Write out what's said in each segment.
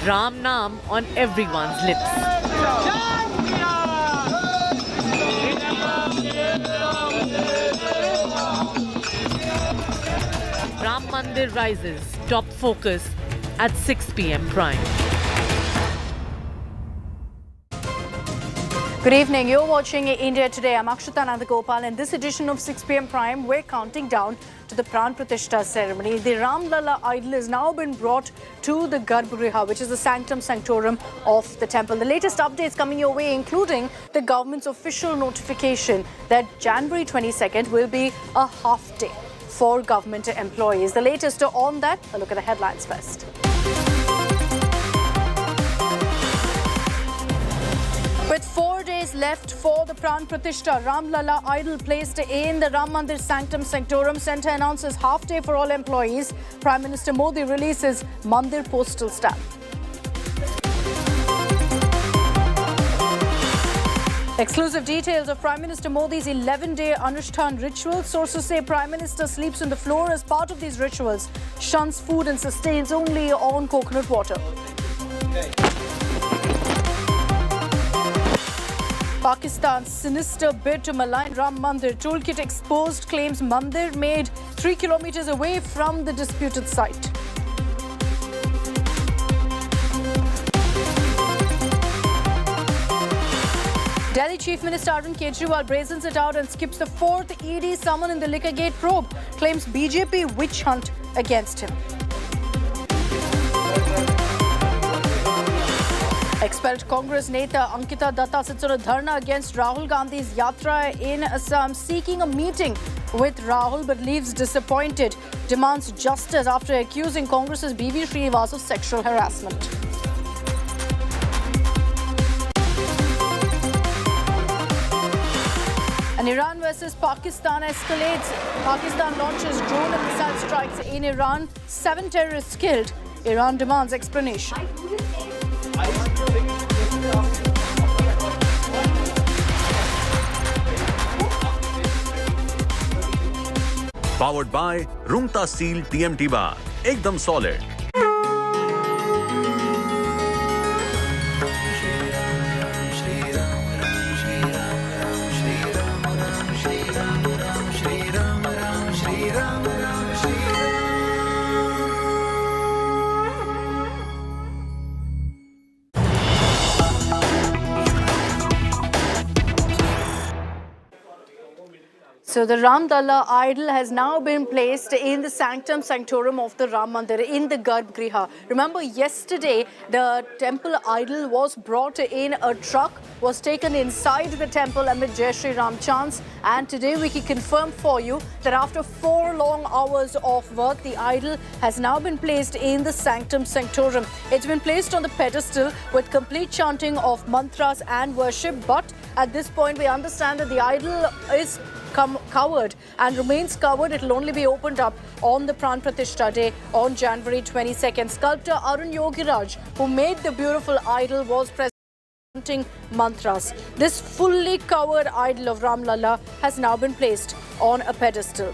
Ram Naam on everyone's lips. Ram Mandir rises, top focus at 6 p.m. prime. Good evening. You're watching India Today. I'm Akshita Nandagopal. In this edition of 6 p.m. Prime, we're counting down to the Pran Pratishtha ceremony. The Lalla idol has now been brought to the Garbhagriha, which is the sanctum sanctorum of the temple. The latest updates coming your way, including the government's official notification that January 22nd will be a half day for government employees. The latest on that, a look at the headlines first. With 4 days left for the Pran Pratishtha, Ram Lalla idol placed in the Ram Mandir Sanctum Sanctorum. Centre announces half day for all employees. Prime Minister Modi releases Mandir postal stamp. Exclusive details of Prime Minister Modi's 11-day Anushthan ritual. Sources say Prime Minister sleeps on the floor as part of these rituals, shuns food and sustains only on coconut water. Pakistan's sinister bid to malign Ram Mandir. Toolkit exposed, claims Mandir made 3 kilometers away from the disputed site. Delhi Chief Minister Arvind Kejriwal brazens it out and skips the 4th ED summon in the Liquorgate probe. Claims BJP witch hunt against him. Expelled Congress Neta Ankita Datta sits on a dharna against Rahul Gandhi's yatra in Assam, seeking a meeting with Rahul but leaves disappointed. Demands justice after accusing Congress's B.V. Srinivas of sexual harassment. And Iran versus Pakistan escalates. Pakistan launches drone and missile strikes in Iran. 7 terrorists killed. Iran demands explanation. Powered by Rungta Steel TMT Bar. Ekdam solid. So the Ram Lalla idol has now been placed in the sanctum sanctorum of the Ram Mandir in the Garbhagriha. Remember, yesterday the temple idol was brought in a truck, was taken inside the temple amid Jai Shri Ram chants, and today we can confirm for you that after 4 long hours of work, the idol has now been placed in the sanctum sanctorum. It's been placed on the pedestal with complete chanting of mantras and worship, but at this point we understand that the idol is covered and remains covered. It will only be opened up on the Pran Pratishtha day on January 22nd. Sculptor Arun Yogiraj, who made the beautiful idol, was presenting mantras. This fully covered idol of Ram Lalla has now been placed on a pedestal.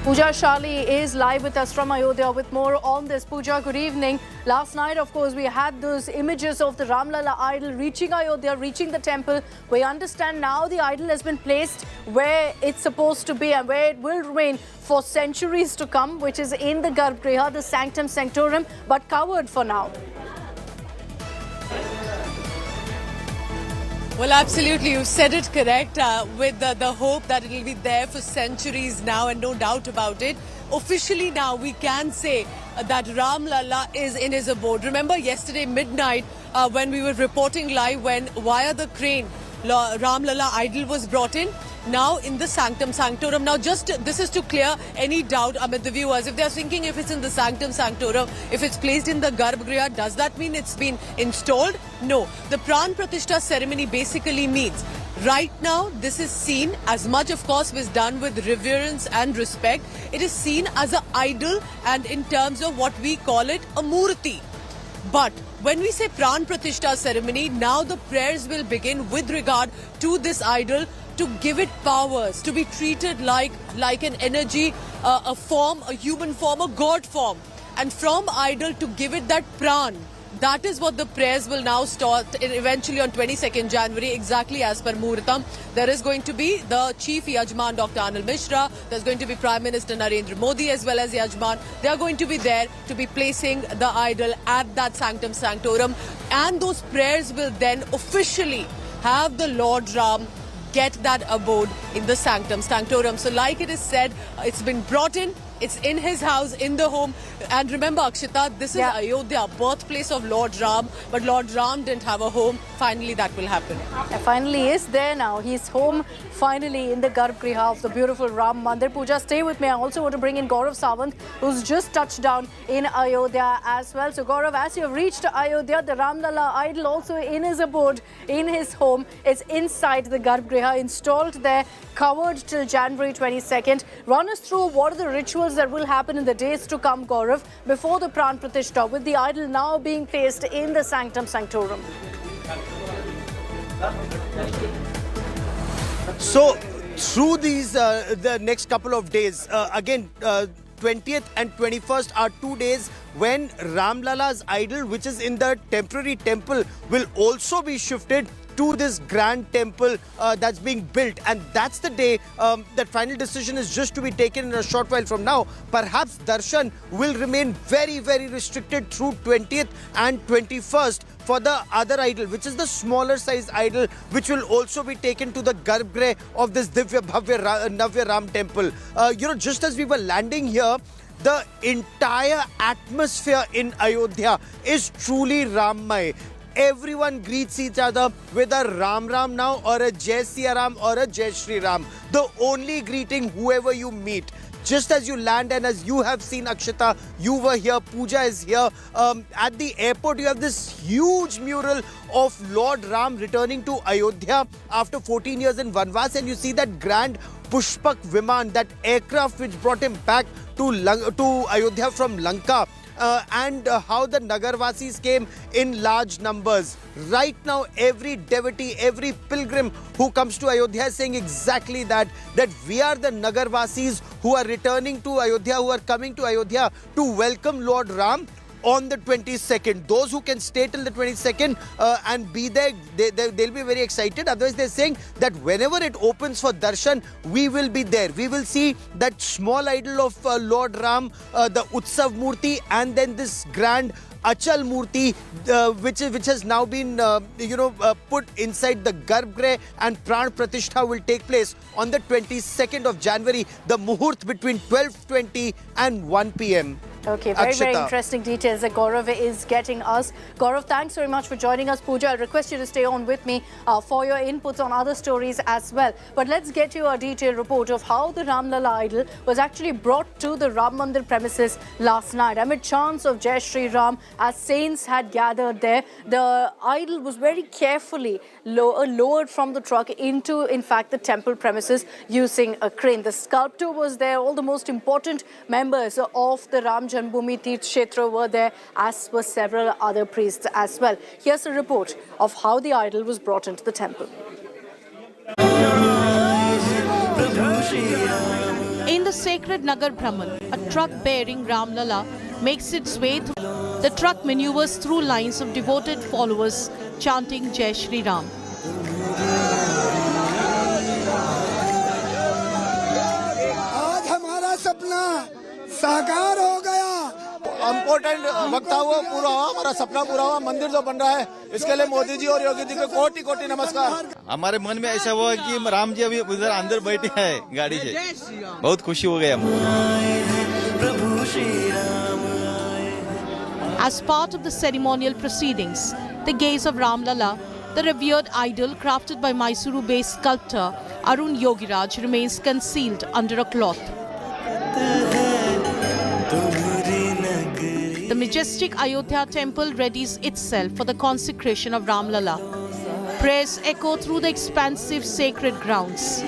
Pooja Shali is live with us from Ayodhya with more on this. Pooja, good evening. Last night, of course, we had those images of the Ram Lalla idol reaching Ayodhya, reaching the temple. We understand now the idol has been placed where it's supposed to be and where it will remain for centuries to come, which is in the Garbhagriha, the Sanctum Sanctorum, but covered for now. Well, absolutely. You said it correct, with the hope that it will be there for centuries now, and no doubt about it. Officially now, we can say that Ram Lalla is in his abode. Remember yesterday midnight when we were reporting live, when via the crane, Ram Lalla idol was brought in. Now in the Sanctum Sanctorum. Now just this is to clear any doubt amid the viewers. If they are thinking if it's in the Sanctum Sanctorum, if it's placed in the Garbhagriha, does that mean it's been installed? No. The Pran Pratishtha ceremony basically means right now this is seen, as much of course was done with reverence and respect, it is seen as an idol and in terms of what we call it, a murti. But when we say Pran Pratishtha ceremony, now the prayers will begin with regard to this idol, to give it powers, to be treated like an energy a form, a human form, a god form. And from idol to give it that pran. That is what the prayers will now start eventually on 22nd January, exactly as per Muhurtam. There is going to be the Chief Yajman, Dr. Anil Mishra. There's going to be Prime Minister Narendra Modi as well as Yajman. They are going to be there to be placing the idol at that sanctum sanctorum. And those prayers will then officially have the Lord Ram get that abode in the sanctum sanctorum. So like it is said, it's been brought in. It's in his house, in the home. And remember, Akshita, this is Ayodhya, birthplace of Lord Ram. But Lord Ram didn't have a home. Finally, that will happen. Finally, is there now. He's home finally in the Garbhagriha of the beautiful Ram Mandir. Pooja, stay with me. I also want to bring in Gaurav Sawant, who's just touched down in Ayodhya as well. So, Gaurav, as you've reached Ayodhya, the Ram Lalla idol also in his abode, in his home, is inside the Garbhagriha, installed there, covered till January 22nd. Run us through what are the rituals that will happen in the days to come, Gaurav, before the Pran Pratishtha, with the idol now being placed in the sanctum sanctorum. So, through these the next couple of days, again, 20th and 21st are 2 days when Ram Lalla's idol, which is in the temporary temple, will also be shifted to this grand temple that's being built. And that's the day that final decision is just to be taken in a short while from now. Perhaps darshan will remain very, very restricted through 20th and 21st for the other idol, which is the smaller size idol, which will also be taken to the Garbhagriha of this Divya Bhavya Navya Ram temple. Just as we were landing here, the entire atmosphere in Ayodhya is truly Rammay. Everyone greets each other with a Ram Ram now, or a Jai Siya Ram, or a Jai Shri Ram. The only greeting whoever you meet. Just as you land, and as you have seen, Akshita, you were here, Pooja is here. At the airport, you have this huge mural of Lord Ram returning to Ayodhya after 14 years in Vanvas, and you see that grand Pushpak Viman, that aircraft which brought him back to Ayodhya from Lanka. And how the Nagarvasis came in large numbers. Right now, every devotee, every pilgrim who comes to Ayodhya is saying exactly that we are the Nagarvasis who are returning to Ayodhya, who are coming to Ayodhya to welcome Lord Ram on the 22nd. Those who can stay till the 22nd and be there, they'll be very excited. Otherwise, they're saying that whenever it opens for darshan, we will be there. We will see that small idol of Lord Ram, the Utsav Murti, and then this grand Achal Murti, which has now been put inside the Garbhagriha, and Pran Pratishtha will take place on the 22nd of January, the Muhurt between 12:20 and 1 p.m. Okay, very interesting details that Gaurav is getting us. Gaurav, thanks very much for joining us. Pooja, I request you to stay on with me for your inputs on other stories as well. But let's get you a detailed report of how the Ram Lalla idol was actually brought to the Ram Mandir premises last night. Amid chants of Jai Shri Ram, as saints had gathered there, the idol was very carefully lowered from the truck into, in fact, the temple premises using a crane. The sculptor was there. All the most important members of the Ram Janmabhoomi Tirth Kshetra were there, as were several other priests as well. Here's a report of how the idol was brought into the temple. In the sacred Nagar Brahman, a truck bearing Ram Lalla makes its way through. The truck maneuvers through lines of devoted followers chanting Jai Shri Ram. आज हमारा सपना साकार हो गया। Important वक्त था, वो पूरा हुआ, हमारा सपना पूरा हुआ। मंदिर जो बन रहा है, इसके लिए मोदी जी और योगी जी को कोटि कोटि नमस्कार। हमारे मन में ऐसा हुआ कि राम जी अभी उधर अंदर बैठे हैं गाड़ी से, बहुत खुशी हो गया। As part of the ceremonial proceedings, the gaze of Ram Lalla, the revered idol crafted by Mysuru-based sculptor Arun Yogiraj, remains concealed under a cloth. The majestic Ayodhya temple readies itself for the consecration of Ram Lalla. Prayers echo through the expansive sacred grounds.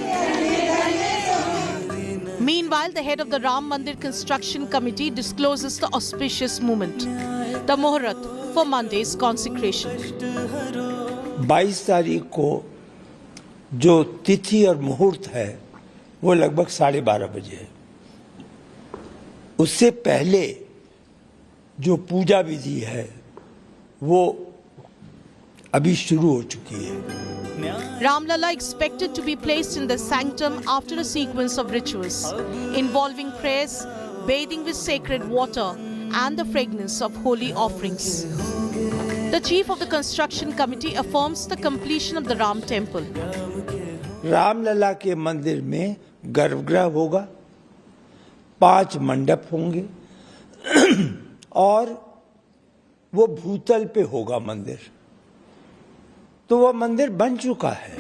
Meanwhile, the head of the Ram Mandir Construction Committee discloses the auspicious moment, the Muhurat for Monday's consecration. 22 तारीख को जो तिथि और मुहूर्त है वो लगभग 12:30 बजे है। उससे पहले जो पूजा विधि है वो अभी शुरू हो चुकी है। Ramlala expected to be placed in the sanctum after a sequence of rituals involving prayers, bathing with sacred water and the fragrance of holy offerings. The chief of the construction committee affirms the completion of the Ram temple. Ramlala के मंदिर में गर्भगृह होगा, 5 मंडप होंगे और वो भूतल पे होगा मंदिर। तो वो मंदिर बन चुका है।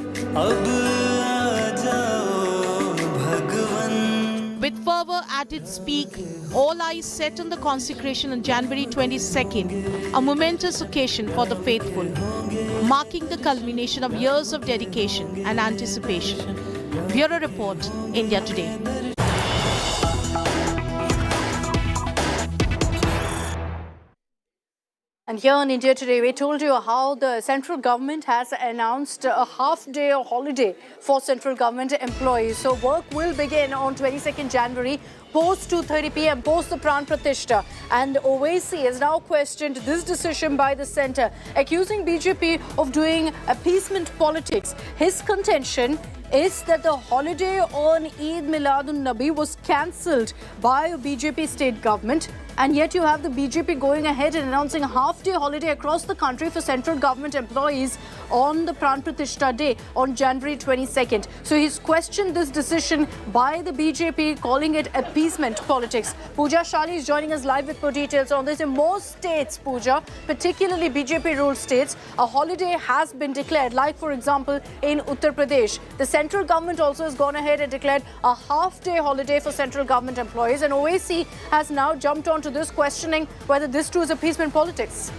With fervor at its peak, all eyes set on the consecration on January 22nd, a momentous occasion for the faithful, marking the culmination of years of dedication and anticipation. Bureau Report, India Today. And here in India Today, we told you how the central government has announced a half-day holiday for central government employees. So work will begin on 22nd January, post 2:30 p.m., post the Pran Pratishta. And Owaisi has now questioned this decision by the centre, accusing BJP of doing appeasement politics. His contention is that the holiday on Eid Miladun-Nabi was cancelled by a BJP state government. And yet you have the BJP going ahead and announcing a half-day holiday across the country for central government employees on the Pran Pratishta day on January 22nd. So he's questioned this decision by the BJP, calling it appeasement politics. Pooja Shali is joining us live with more details on this. In most states, Pooja, particularly BJP-ruled states, a holiday has been declared. Like, for example, in Uttar Pradesh, the central government also has gone ahead and declared a half-day holiday for central government employees. And OAC has now jumped onto this, questioning whether this too is appeasement politics.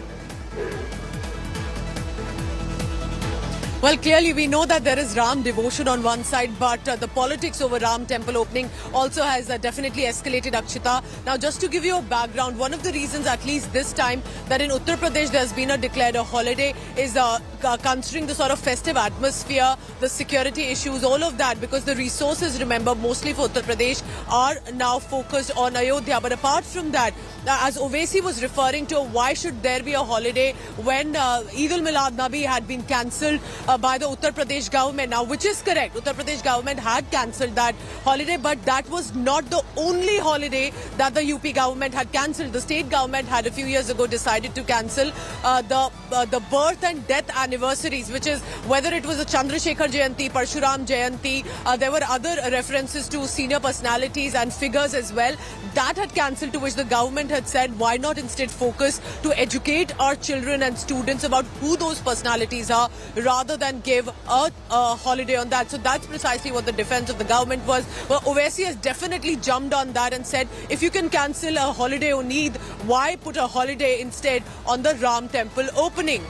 Well, clearly we know that there is Ram devotion on one side, but the politics over Ram temple opening also has definitely escalated, Akshita. Now, just to give you a background, one of the reasons, at least this time, that in Uttar Pradesh there's been declared a holiday is considering the sort of festive atmosphere, the security issues, all of that, because the resources, remember, mostly for Uttar Pradesh are now focused on Ayodhya. But apart from that, as Owaisi was referring to, why should there be a holiday when Eid al-Milad-Nabi had been cancelled by the Uttar Pradesh government? Now, which is correct, Uttar Pradesh government had cancelled that holiday, but that was not the only holiday that the UP government had cancelled. The state government had a few years ago decided to cancel the birth and death anniversaries, which is whether it was a Chandrasekhar Jayanti, Parshuram Jayanti, there were other references to senior personalities and figures as well. That had cancelled, to which the government had said, why not instead focus to educate our children and students about who those personalities are, rather than give a holiday on that. So that's precisely what the defense of the government was. Well, Owaisi has definitely jumped on that and said, if you can cancel a holiday on Eid, why put a holiday instead on the Ram temple opening?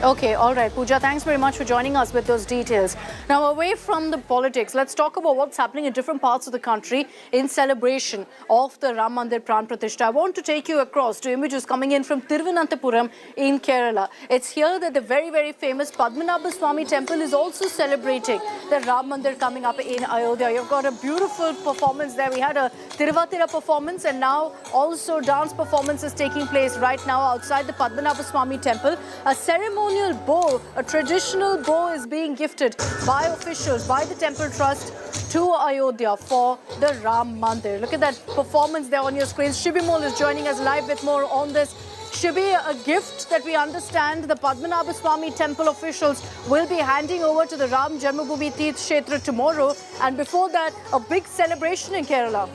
Okay, all right. Pooja, thanks very much for joining us with those details. Now, away from the politics, let's talk about what's happening in different parts of the country in celebration of the Ram Mandir Pran Pratishta. I want to take you across to images coming in from Thiruvananthapuram in Kerala. It's here that the very, very famous Padmanabha Swami temple is also celebrating the Ram Mandir coming up in Ayodhya. You've got a beautiful performance there. We had a Thiruvatira performance, and now also dance performance is taking place right now outside the Padmanabha Swami temple. A ceremonial bow, a traditional bow, is being gifted by officials, by the temple trust to Ayodhya for the Ram Mandir. Look at that performance there on your screen. Shibimol is joining us live with more on this. Shibi, a gift that we understand the Padmanabha Swami temple officials will be handing over to the Ram Janmabhoomi Teerth Kshetra tomorrow. And before that, a big celebration in Kerala.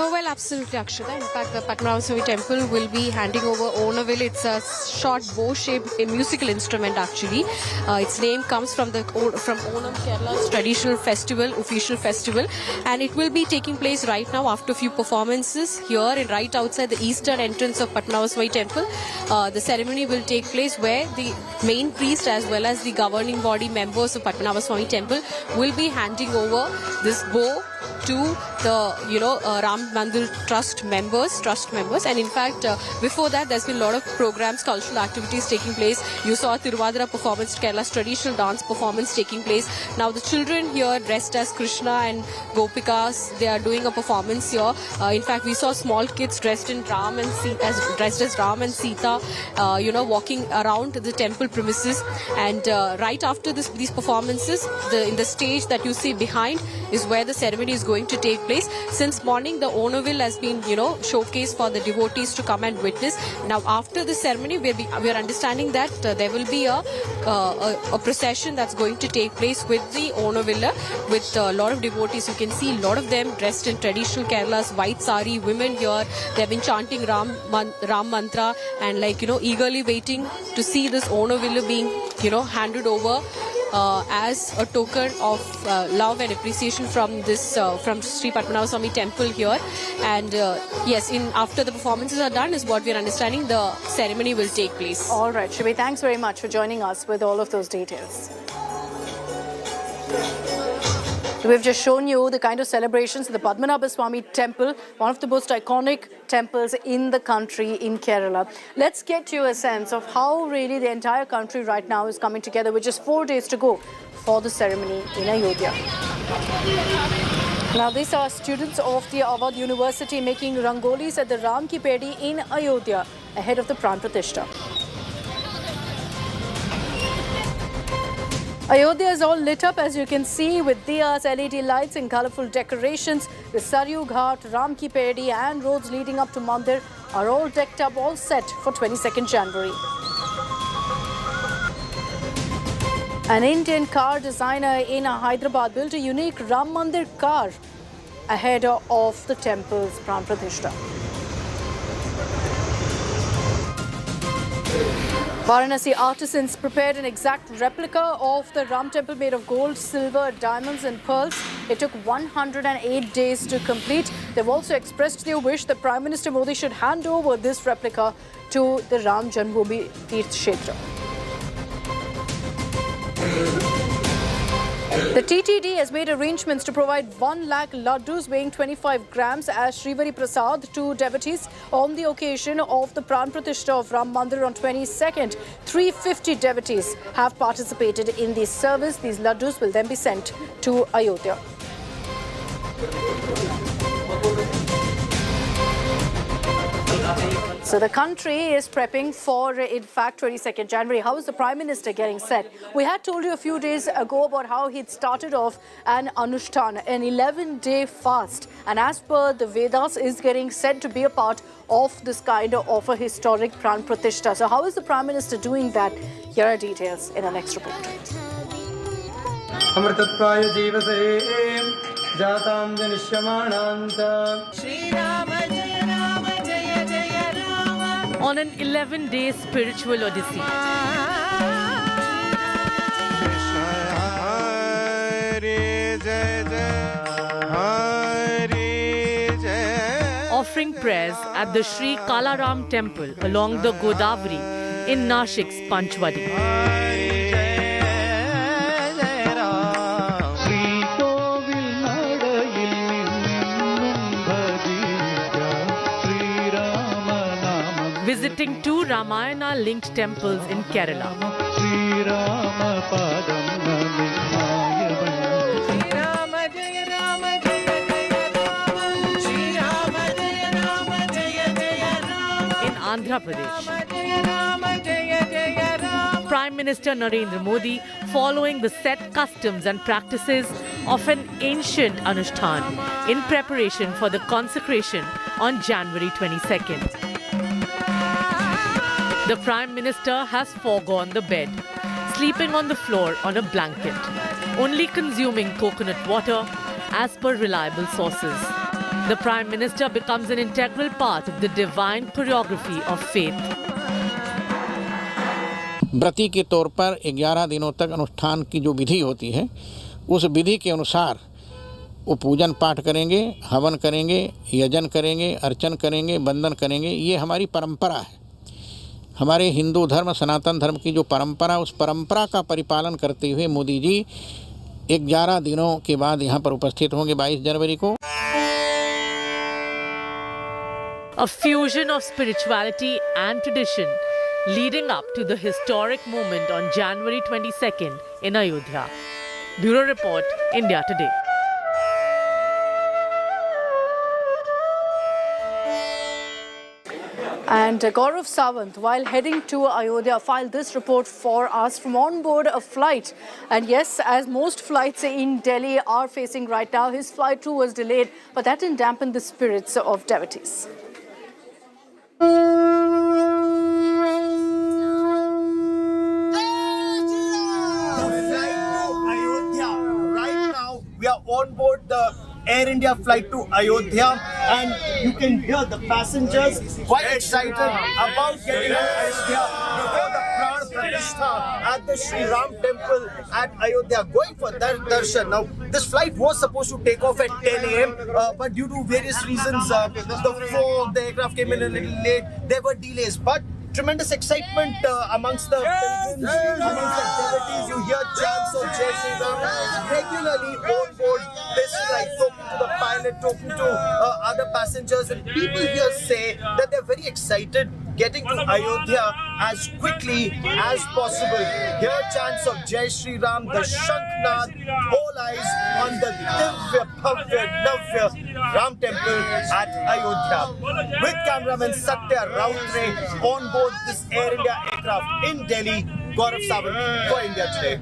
Well, absolutely, Akshita. In fact, the Padmanabha Swami temple will be handing over Onavil. It's a short bow-shaped musical instrument, actually. Its name comes from Onam, Kerala's traditional festival, official festival. And it will be taking place right now after a few performances here and right outside the eastern entrance of Padmanabha Swami temple. The ceremony will take place where the main priest as well as the governing body members of Padmanabha Swami temple will be handing over this bow to the Ram Mandir trust members, and in fact, before that, there's been a lot of programs, cultural activities taking place. You saw Tiruvadira performance, Kerala's traditional dance performance taking place. Now the children here dressed as Krishna and Gopikas, they are doing a performance here. In fact, we saw small kids dressed in Ram and dressed as Ram and Sita, walking around the temple premises. And right after these performances, in the stage that you see behind is where the ceremony is going to take place. Since morning, the Onaville has been, showcased for the devotees to come and witness. Now, after the ceremony, we are understanding that there will be a procession that's going to take place with the Onaville, with a lot of devotees. You can see a lot of them dressed in traditional Kerala's white sari. Women here, they have been chanting Ram mantra and eagerly waiting to see this Onaville being, handed over. As a token of love and appreciation from this from Sri Padmanabha Swami temple here. And yes, after the performances are done is what we are understanding, the ceremony will take place. All right, Shri, thanks very much for joining us with all of those details. We've just shown you the kind of celebrations at the Padmanabha Swami temple, one of the most iconic temples in the country, in Kerala. Let's get you a sense of how really the entire country right now is coming together with just 4 days to go for the ceremony in Ayodhya. Now, these are students of the Awadh University making rangolis at the Ram Ki Pedi in Ayodhya ahead of the Pran Pratishtha. Ayodhya is all lit up, as you can see, with diyas, LED lights and colourful decorations. The Saryu Ghat, Ram Ki Pedi and roads leading up to Mandir are all decked up, all set for 22nd January. An Indian car designer in Hyderabad built a unique Ram Mandir car ahead of the temple's Pran Pratishtha. Varanasi artisans prepared an exact replica of the Ram temple made of gold, silver, diamonds and pearls. It took 108 days to complete. They've also expressed their wish that Prime Minister Modi should hand over this replica to the Ram Janmabhoomi Tirth Kshetra. The TTD has made arrangements to provide 1 lakh laddus weighing 25 grams as Srivari Prasad to devotees on the occasion of the Pran Pratishtha of Ram Mandir on 22nd. 350 devotees have participated in this service. These laddus will then be sent to Ayodhya. So the country is prepping for, in fact, 22nd January. How is the Prime Minister getting set? We had told you a few days ago about how he'd started off an Anushtan, an 11-day fast. And as per the Vedas, is getting set to be a part of this kind of a historic Pran Pratishtha. So how is the Prime Minister doing that? Here are details in our next report. On an 11-day spiritual odyssey. Offering prayers at the Sri Kalaram temple along the Godavari in Nashik's Panchwadi. Visiting 2 Ramayana-linked temples in Kerala. In Andhra Pradesh. Prime Minister Narendra Modi following the set customs and practices of an ancient Anushtan in preparation for the consecration on January 22nd. The Prime Minister has foregone the bed, sleeping on the floor on a blanket, only consuming coconut water as per reliable sources. The Prime Minister becomes an integral part of the divine choreography of faith. व्रती के तौर पर 11 दिनों तक अनुष्ठान की जो विधि होती है, उस विधि के अनुसार वो पूजन पाठ करेंगे, हवन करेंगे, यजन करेंगे, अर्चन करेंगे, वंदन करेंगे। ये हमारी परंपरा है। हमारे हिंदू धर्म, सनातन धर्म की जो परंपरा, उस परंपरा का परिपालन करते हुए मोदी जी 11 दिनों के बाद यहाँ पर उपस्थित होंगे 22 जनवरी को। A fusion of spirituality and tradition leading up to the historic moment on January 22nd in Ayodhya. Bureau Report, India Today. And Gaurav Sawant, while heading to Ayodhya, filed this report for us from on board a flight. And yes, as most flights in Delhi are facing right now, his flight too was delayed, but that didn't dampen the spirits of devotees. We are on board the Air India flight to Ayodhya, and you can hear the passengers quite excited about getting to Ayodhya before the Pran Pratishtha at the Sri Ram temple at Ayodhya, going for their darshan. Now, this flight was supposed to take off at 10 a.m., but due to various reasons, the fog, the aircraft came in a little late, there were delays. But tremendous excitement amongst the pilgrims, amongst the devotees. You hear chants of Jai Shri Ram regularly on board this flight, talking to the pilot, talking to other passengers, and people here say that they're very excited getting to Ayodhya as quickly as possible. Hear chants of Jai Shri Ram, the Shanknath, all eyes on the Divya Bhavya Navya Ram temple at Ayodhya. With cameraman Satya Rautre on board this Air India aircraft in Delhi, Gaurav Sawant for India Today.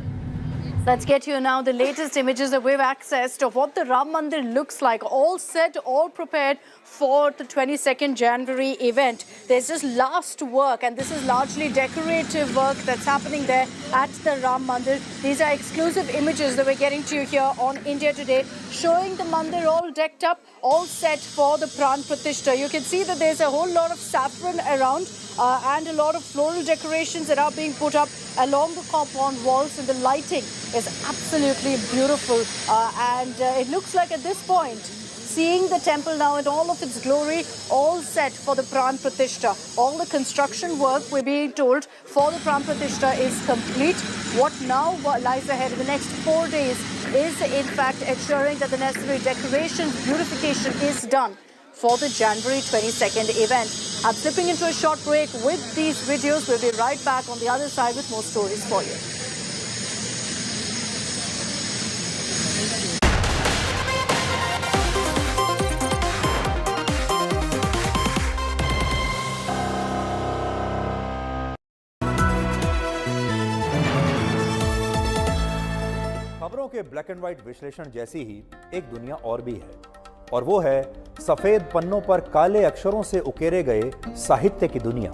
Let's get you now the latest images that we've accessed of what the Ram Mandir looks like. All set, all prepared for the 22nd January event. There's just last work, and this is largely decorative work that's happening there at the Ram Mandir. These are exclusive images that we're getting to you here on India Today, showing the Mandir all decked up, all set for the Pran Pratishtha. You can see that there's a whole lot of saffron around and a lot of floral decorations that are being put up along the compound walls, and the lighting is absolutely beautiful. And it looks like at this point, seeing the temple now in all of its glory, all set for the Pran Pratishtha. All the construction work, we're being told, for the Pran Pratishtha is complete. What now lies ahead in the next 4 days is in fact ensuring that the necessary decoration, beautification is done for the January 22nd event. I'm slipping into a short break with these videos. We'll be right back on the other side with more stories for you. खबरों के black and white विश्लेषण जैसी ही एक दुनिया और भी है, और वो है सफेद पन्नों पर काले अक्षरों से उकेरे गए साहित्य की दुनिया।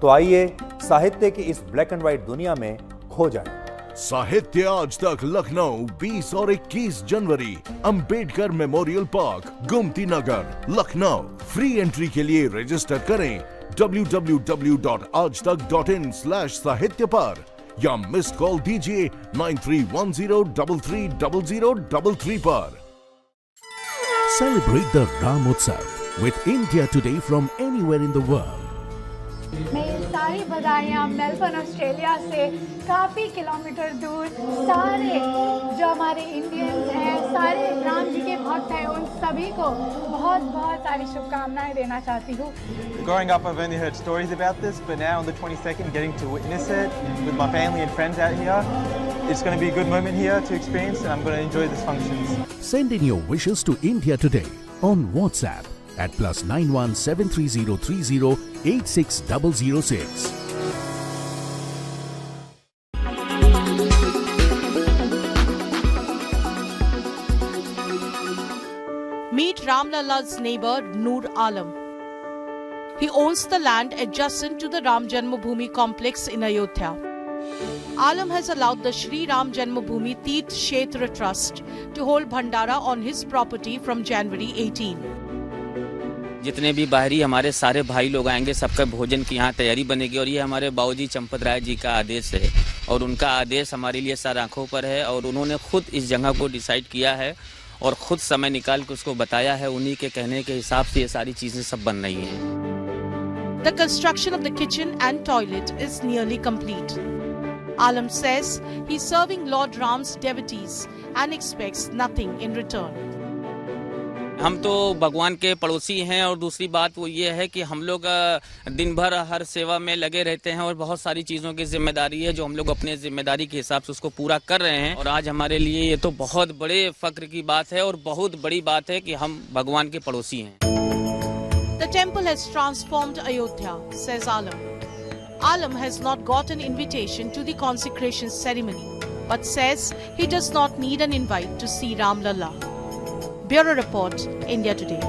तो आइए साहित्य की इस ब्लैक एंड व्हाइट दुनिया में खो जाएं। साहित्य आज तक लखनऊ 20 और 21 जनवरी Ambedkar memorial park, Gomti Nagar, Lucknow. Free entry के लिए रजिस्टर करें www.aajtak.in/साहित्य पर या मिस्ड कॉल दीजिए 9310330033 पर। Celebrate the Ram Utsav with India Today from anywhere in the world. मैं ये सारी बधाइयाँ मेलबर्न ऑस्ट्रेलिया से काफ़ी किलोमीटर दूर सारे जो हमारे इंडियंस हैं, सारे राम जी के भक्त हैं, उन सभी को बहुत बहुत सारी शुभकामनाएं देना चाहती हूँ। Growing up, I've only heard stories about this, but now on the 22nd, getting to witness it with my family and friends out here, it's going to be a good moment here to experience, and I'm going to enjoy this functions. Send in your wishes to India Today on WhatsApp at +91 73030 86006. Meet Ram Lalla's neighbor Noor Alam. He owns the land adjacent to the Ram Janmabhoomi complex in Ayodhya. Alam has allowed the Sri Ram Janmabhoomi Teerth Kshetra Trust to hold Bhandara on his property from January 18. जितने भी बाहरी हमारे सारे भाई लोग आएंगे, सबका भोजन की यहाँ तैयारी बनेगी, और ये हमारे बाबूजी चंपत राय जी का आदेश है, और उनका आदेश हमारे लिए सर आँखों पर है, और उन्होंने खुद इस जगह को डिसाइड किया है और खुद समय निकाल के उसको बताया है। उन्हीं के कहने के हिसाब से ये सारी चीजें सब बन रही हैं। The construction of the kitchen and toilet is nearly complete. Alam says he's serving Lord Ram's devotees and expects nothing in return. हम तो भगवान के पड़ोसी हैं और दूसरी बात वो ये है कि हम लोग दिन भर हर सेवा में लगे रहते हैं और बहुत सारी चीज़ों की जिम्मेदारी है जो हम लोग अपने जिम्मेदारी के हिसाब से उसको पूरा कर रहे हैं और आज हमारे लिए ये तो बहुत बड़े फक्र की बात है और बहुत बड़ी बात है कि हम भगवान के पड़ोसी हैं। The temple has transformed Ayodhya, says Alam. Alam has not got an invitation to the consecration ceremony, but says he does not need an invite to see Ram Lalla. Bureau Report, India Today.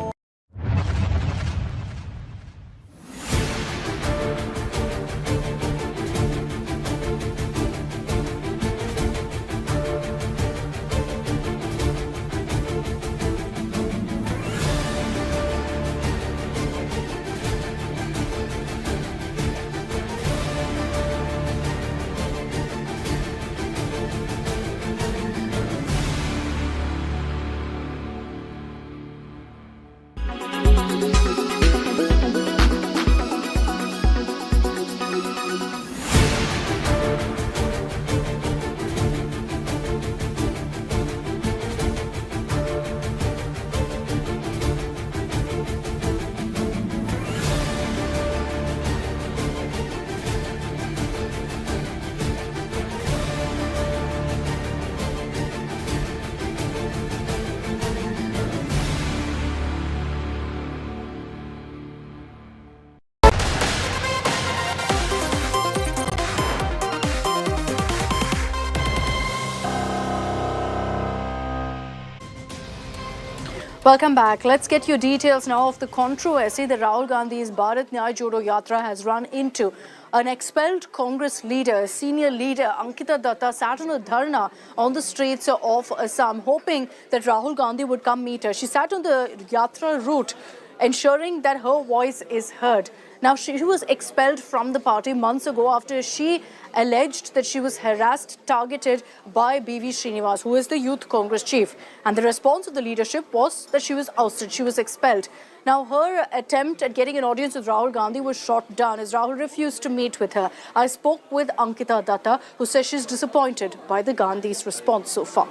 Welcome back. Let's get you details now of the controversy that Rahul Gandhi's Bharat Nyay Jodo Yatra has run into. An expelled Congress leader, senior leader Akshita Datta sat on a dharna on the streets of Assam, hoping that Rahul Gandhi would come meet her. She sat on the Yatra route, ensuring that her voice is heard. Now, she was expelled from the party months ago after she alleged that she was harassed, targeted by B.V. Srinivas, who is the Youth Congress chief. And the response of the leadership was that she was ousted, she was expelled. Now, her attempt at getting an audience with Rahul Gandhi was shot down as Rahul refused to meet with her. I spoke with Akshita Datta, who says she's disappointed by the Gandhi's response so far.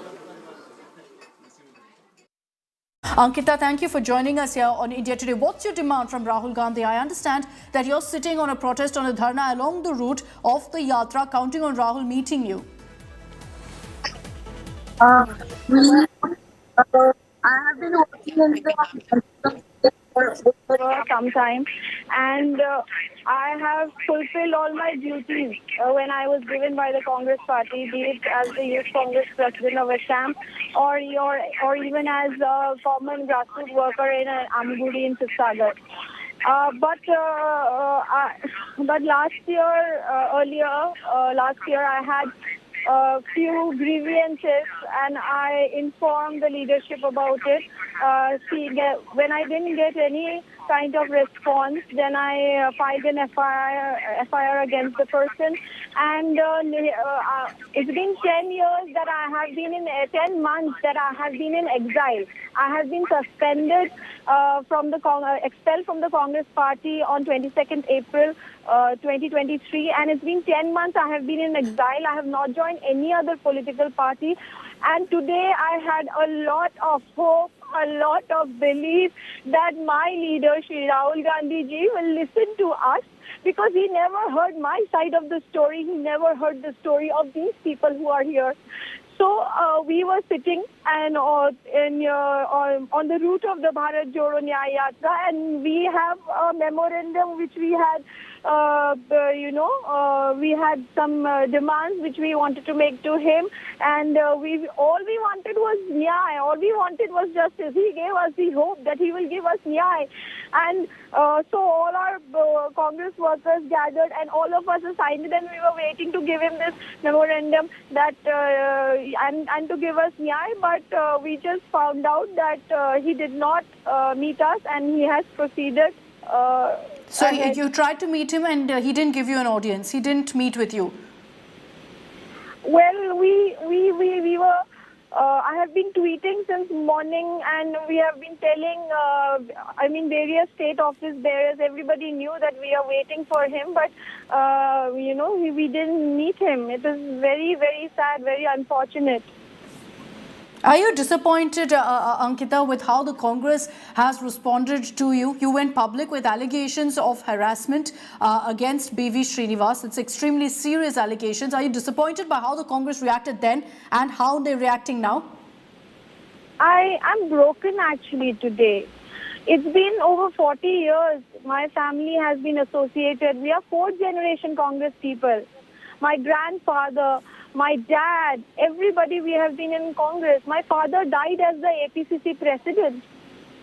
Akshita, thank you for joining us here on India Today. What's your demand from Rahul Gandhi? I understand that you're sitting on a protest on a dharna along the route of the Yatra, counting on Rahul meeting you. I have been working in the for some time, and I have fulfilled all my duties when I was given by the Congress party, be it as the Youth Congress president of Assam or even as a common grassroots worker in Amagudi in Sibsagar. But last year, last year I had a few grievances and I informed the leadership about it. When I didn't get any kind of response, then I filed an FIR against the person. And it's been 10 years that I have been in, 10 months that I have been in exile. I have been suspended expelled from the Congress party on 22nd April 2023, and it's been 10 months I have been in exile. I have not joined any other political party, and today I had a lot of hope, a lot of belief that my leader, Shri Rahul Gandhi ji, will listen to us, because he never heard my side of the story. He never heard the story of these people who are here. So we were sitting and on the route of the Bharat Jodo Nyay Yatra, and we have a memorandum which we had, we had some demands which we wanted to make to him, and all we wanted was Nyay. All we wanted was justice. He gave us the hope that he will give us Nyay. And so all our Congress workers gathered, and all of us signed it, and we were waiting to give him this memorandum that and to give us Nyay, but we just found out that he did not meet us, and he has proceeded. So you tried to meet him, and he didn't give you an audience. He didn't meet with you. Well, we were. I have been tweeting since morning, and we have been telling, various state office bearers, everybody knew that we are waiting for him, but, we didn't meet him. It is very, very sad, very unfortunate. Are you disappointed, Ankita, with how the Congress has responded to you? You went public with allegations of harassment against B.V. Srinivas. It's extremely serious allegations. Are you disappointed by how the Congress reacted then and how they're reacting now? I am broken actually today. It's been over 40 years. My family has been associated. We are fourth generation Congress people. My grandfather, my dad, everybody, we have been in Congress. My father died as the APCC president.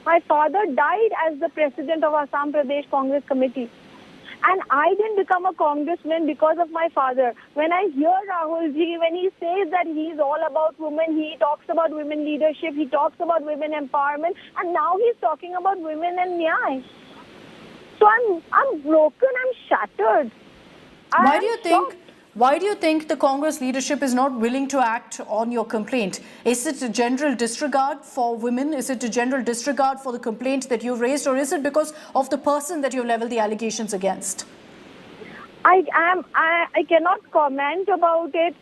My father died as the president of Assam Pradesh Congress Committee. And I didn't become a congressman because of my father. When I hear Rahul ji, when he says that he's all about women, he talks about women leadership, he talks about women empowerment, and now he's talking about women and nyay. So I'm broken, I'm shattered. Why do you think the Congress leadership is not willing to act on your complaint? Is it a general disregard for women? Is it a general disregard for the complaint that you've raised, or is it because of the person that you leveled the allegations against? I cannot comment about it.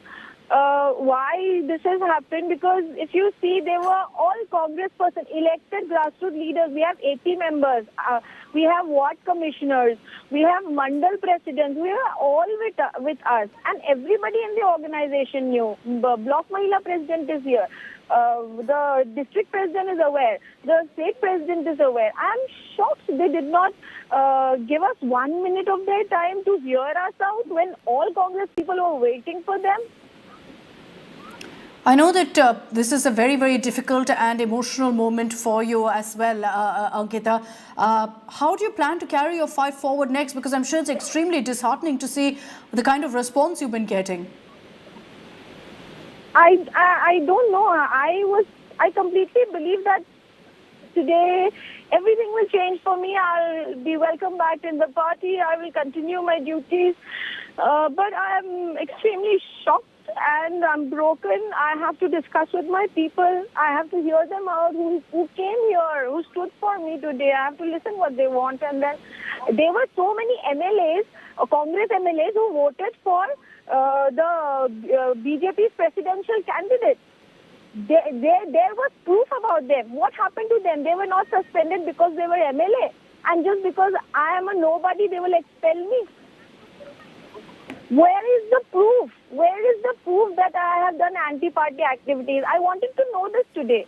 Why this has happened, because if you see, they were all Congress persons, elected grassroots leaders. We have 80 members. We have ward commissioners. We have mandal presidents. We are all with us. And everybody in the organization knew. The block Mahila president is here. The district president is aware. The state president is aware. I am shocked they did not give us 1 minute of their time to hear us out when all Congress people were waiting for them. I know that this is a very, very difficult and emotional moment for you as well, Ankita. How do you plan to carry your fight forward next? Because I'm sure it's extremely disheartening to see the kind of response you've been getting. I don't know. I completely believe that today everything will change for me. I'll be welcome back in the party. I will continue my duties. But I'm extremely shocked and I'm broken. I have to discuss with my people. I have to hear them out who came here, who stood for me today. I have to listen what they want. And then there were so many MLAs, Congress MLAs, who voted for the BJP's presidential candidate. There was proof about them. What happened to them? They were not suspended because they were MLA. And just because I am a nobody, they will expel me. Where is the proof? Where is the proof that I have done anti-party activities? I wanted to know this today.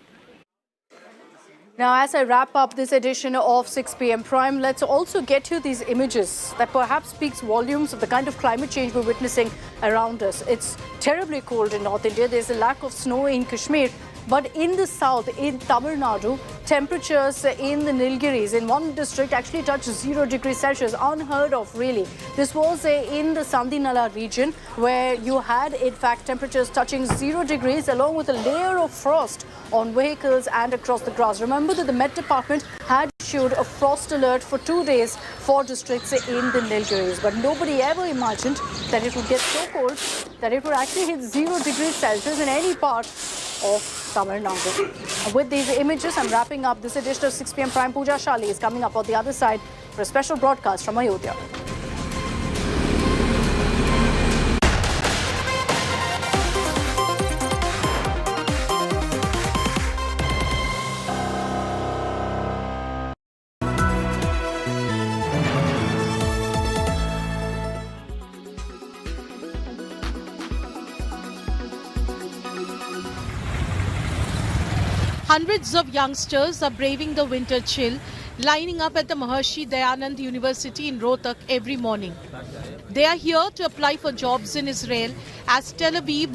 Now, as I wrap up this edition of 6 p.m. Prime, let's also get you these images that perhaps speaks volumes of the kind of climate change we're witnessing around us. It's terribly cold in North India. There's a lack of snow in Kashmir. But in the south, in Tamil Nadu, temperatures in the Nilgiris, in one district, actually touched 0 degrees Celsius. Unheard of, really. This was in the Sandinala region, where you had, in fact, temperatures touching 0 degrees, along with a layer of frost on vehicles and across the grass. Remember that the Met Department had issued a frost alert for 2 days for districts in the Nilgiris. But nobody ever imagined that it would get so cold that it would actually hit 0 degrees Celsius in any part of Tamil Nadu. With these images, I'm wrapping up this edition of 6 p.m. Prime. Pooja Shali is coming up on the other side for a special broadcast from Ayodhya. Hundreds of youngsters are braving the winter chill, lining up at the Maharshi Dayanand University in Rohtak every morning. They are here to apply for jobs in Israel as Tel Aviv